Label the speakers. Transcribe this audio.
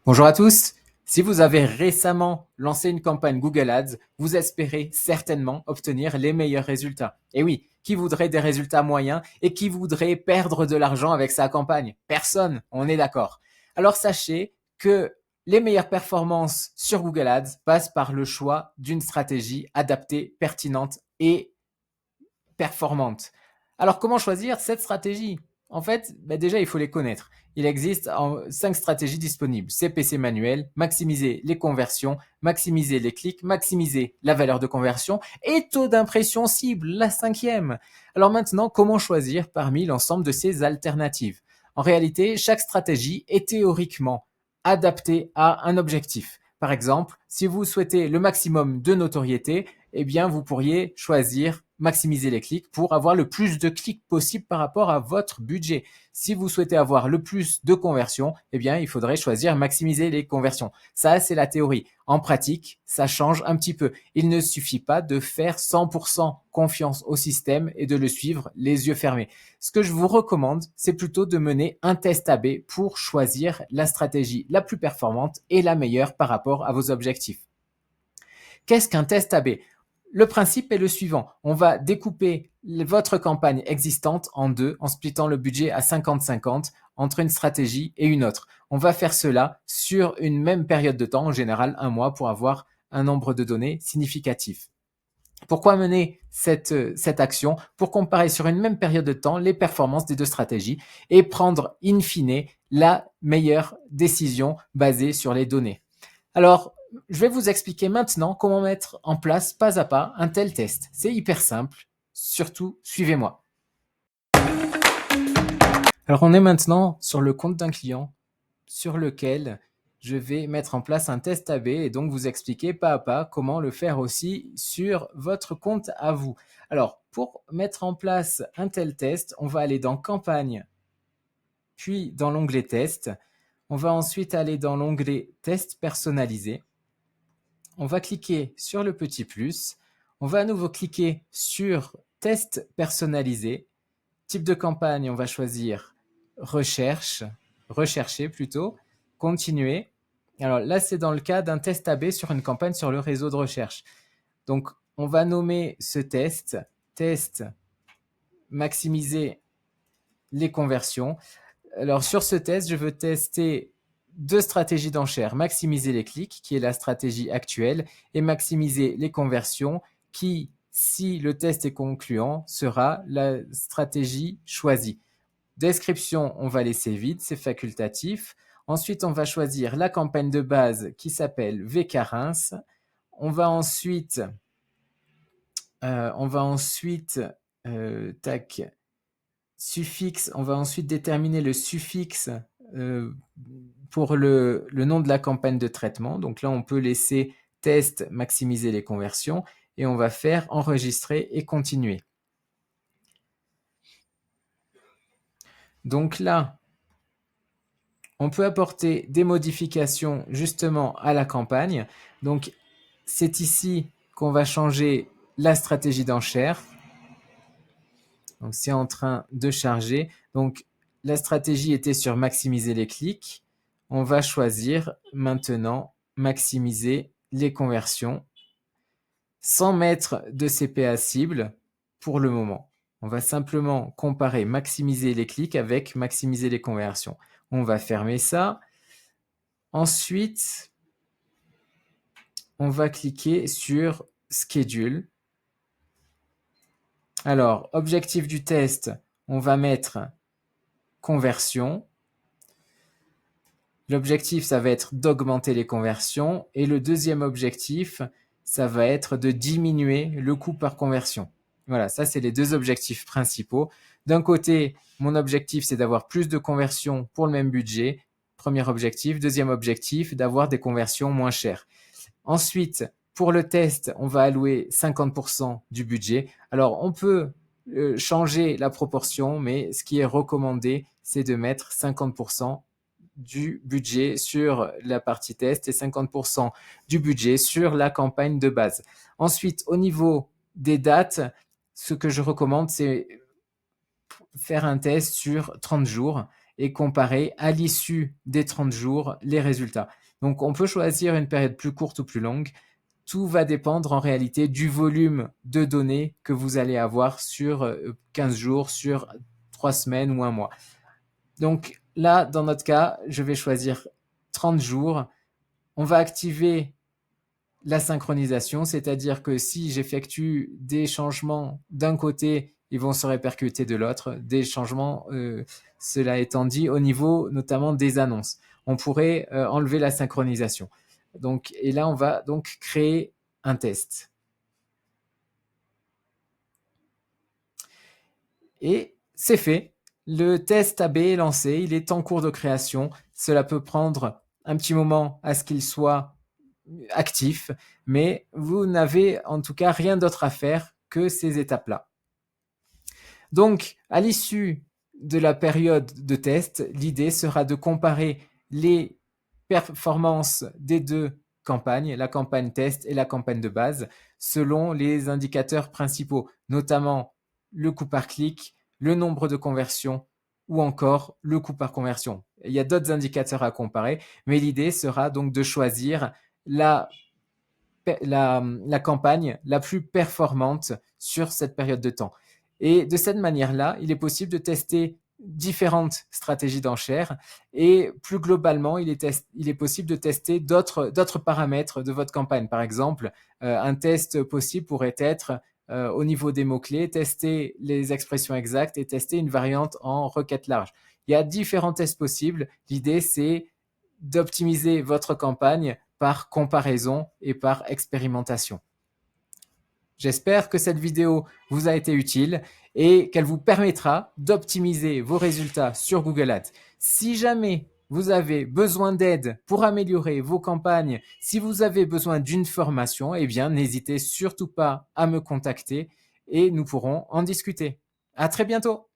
Speaker 1: Bonjour à tous. Si vous avez récemment lancé une campagne Google Ads, vous espérez certainement obtenir les meilleurs résultats. Et oui, qui voudrait des résultats moyens et qui voudrait perdre de l'argent avec sa campagne? Personne, on est d'accord. Alors sachez que les meilleures performances sur Google Ads passent par le choix d'une stratégie adaptée, pertinente et performante. Alors comment choisir cette stratégie? En fait, déjà, il faut les connaître. Il existe 5 stratégies disponibles. CPC manuel, maximiser les conversions, maximiser les clics, maximiser la valeur de conversion et taux d'impression cible, la cinquième. Alors maintenant, comment choisir parmi l'ensemble de ces alternatives? En réalité, chaque stratégie est théoriquement adaptée à un objectif. Par exemple, si vous souhaitez le maximum de notoriété, eh bien, vous pourriez choisir maximiser les clics pour avoir le plus de clics possible par rapport à votre budget. Si vous souhaitez avoir le plus de conversions, eh bien, il faudrait choisir maximiser les conversions. Ça, c'est la théorie. En pratique, ça change un petit peu. Il ne suffit pas de faire 100% confiance au système et de le suivre les yeux fermés. Ce que je vous recommande, c'est plutôt de mener un test A/B pour choisir la stratégie la plus performante et la meilleure par rapport à vos objectifs. Qu'est-ce qu'un test A/B? Le principe est le suivant. On va découper votre campagne existante en deux en splittant le budget à 50-50 entre une stratégie et une autre. On va faire cela sur une même période de temps, en général un mois, pour avoir un nombre de données significatif. Pourquoi mener cette action? Pour comparer sur une même période de temps les performances des deux stratégies et prendre in fine la meilleure décision basée sur les données. Alors, je vais vous expliquer maintenant comment mettre en place pas à pas un tel test. C'est hyper simple, surtout suivez-moi. Alors, on est maintenant sur le compte d'un client sur lequel je vais mettre en place un test A/B et donc vous expliquer pas à pas comment le faire aussi sur votre compte à vous. Alors, pour mettre en place un tel test, on va aller dans campagne, puis dans l'onglet test. On va ensuite aller dans l'onglet test personnalisé. On va cliquer sur le petit plus. On va à nouveau cliquer sur test personnalisé. Type de campagne, on va choisir rechercher plutôt, continuer. Alors là, c'est dans le cas d'un test A/B sur une campagne sur le réseau de recherche. Donc, on va nommer ce test maximiser les conversions. Alors, sur ce test, je veux tester deux stratégies d'enchères. Maximiser les clics, qui est la stratégie actuelle, et maximiser les conversions, qui, si le test est concluant, sera la stratégie choisie. Description, on va laisser vide, c'est facultatif. Ensuite, on va choisir la campagne de base qui s'appelle VK Reims. On va ensuite, suffixe, on va ensuite déterminer le suffixe pour le nom de la campagne de traitement. Donc là, on peut laisser test, maximiser les conversions et on va faire enregistrer et continuer. Donc là, on peut apporter des modifications justement à la campagne. Donc, c'est ici qu'on va changer la stratégie d'enchère. Donc, c'est en train de charger. Donc, la stratégie était sur maximiser les clics. On va choisir maintenant maximiser les conversions sans mettre de CPA cible pour le moment. On va simplement comparer maximiser les clics avec maximiser les conversions. On va fermer ça. Ensuite, on va cliquer sur Schedule. Alors, objectif du test, on va mettre conversion. L'objectif, ça va être d'augmenter les conversions. Et le deuxième objectif, ça va être de diminuer le coût par conversion. Voilà, ça, c'est les deux objectifs principaux. D'un côté, mon objectif, c'est d'avoir plus de conversions pour le même budget. Premier objectif. Deuxième objectif, d'avoir des conversions moins chères. Ensuite, pour le test, on va allouer 50% du budget. Alors, on peut changer la proportion, mais ce qui est recommandé, c'est de mettre 50% du budget sur la partie test et 50% du budget sur la campagne de base. Ensuite, au niveau des dates, ce que je recommande, c'est faire un test sur 30 jours et comparer à l'issue des 30 jours les résultats. Donc on peut choisir une période plus courte ou plus longue. Tout va dépendre en réalité du volume de données que vous allez avoir sur 15 jours, sur 3 semaines ou un mois. Donc là, dans notre cas, je vais choisir 30 jours. On va activer la synchronisation, c'est-à-dire que si j'effectue des changements d'un côté, ils vont se répercuter de l'autre, des changements, cela étant dit, au niveau notamment des annonces. On pourrait enlever la synchronisation. Donc, et là, on va donc créer un test. Et c'est fait. Le test AB est lancé, il est en cours de création. Cela peut prendre un petit moment à ce qu'il soit actif, mais vous n'avez en tout cas rien d'autre à faire que ces étapes-là. Donc, à l'issue de la période de test, l'idée sera de comparer les performances des deux campagnes, la campagne test et la campagne de base, selon les indicateurs principaux, notamment le coût par clic, le nombre de conversions ou encore le coût par conversion. Il y a d'autres indicateurs à comparer, mais l'idée sera donc de choisir la campagne la plus performante sur cette période de temps. Et de cette manière-là, il est possible de tester différentes stratégies d'enchères et plus globalement, il est possible de tester d'autres paramètres de votre campagne. Par exemple, un test possible pourrait être au niveau des mots-clés, tester les expressions exactes et tester une variante en requête large. Il y a différents tests possibles. L'idée, c'est d'optimiser votre campagne par comparaison et par expérimentation. J'espère que cette vidéo vous a été utile et qu'elle vous permettra d'optimiser vos résultats sur Google Ads. Si jamais vous avez besoin d'aide pour améliorer vos campagnes, si vous avez besoin d'une formation, eh bien, n'hésitez surtout pas à me contacter et nous pourrons en discuter. À très bientôt!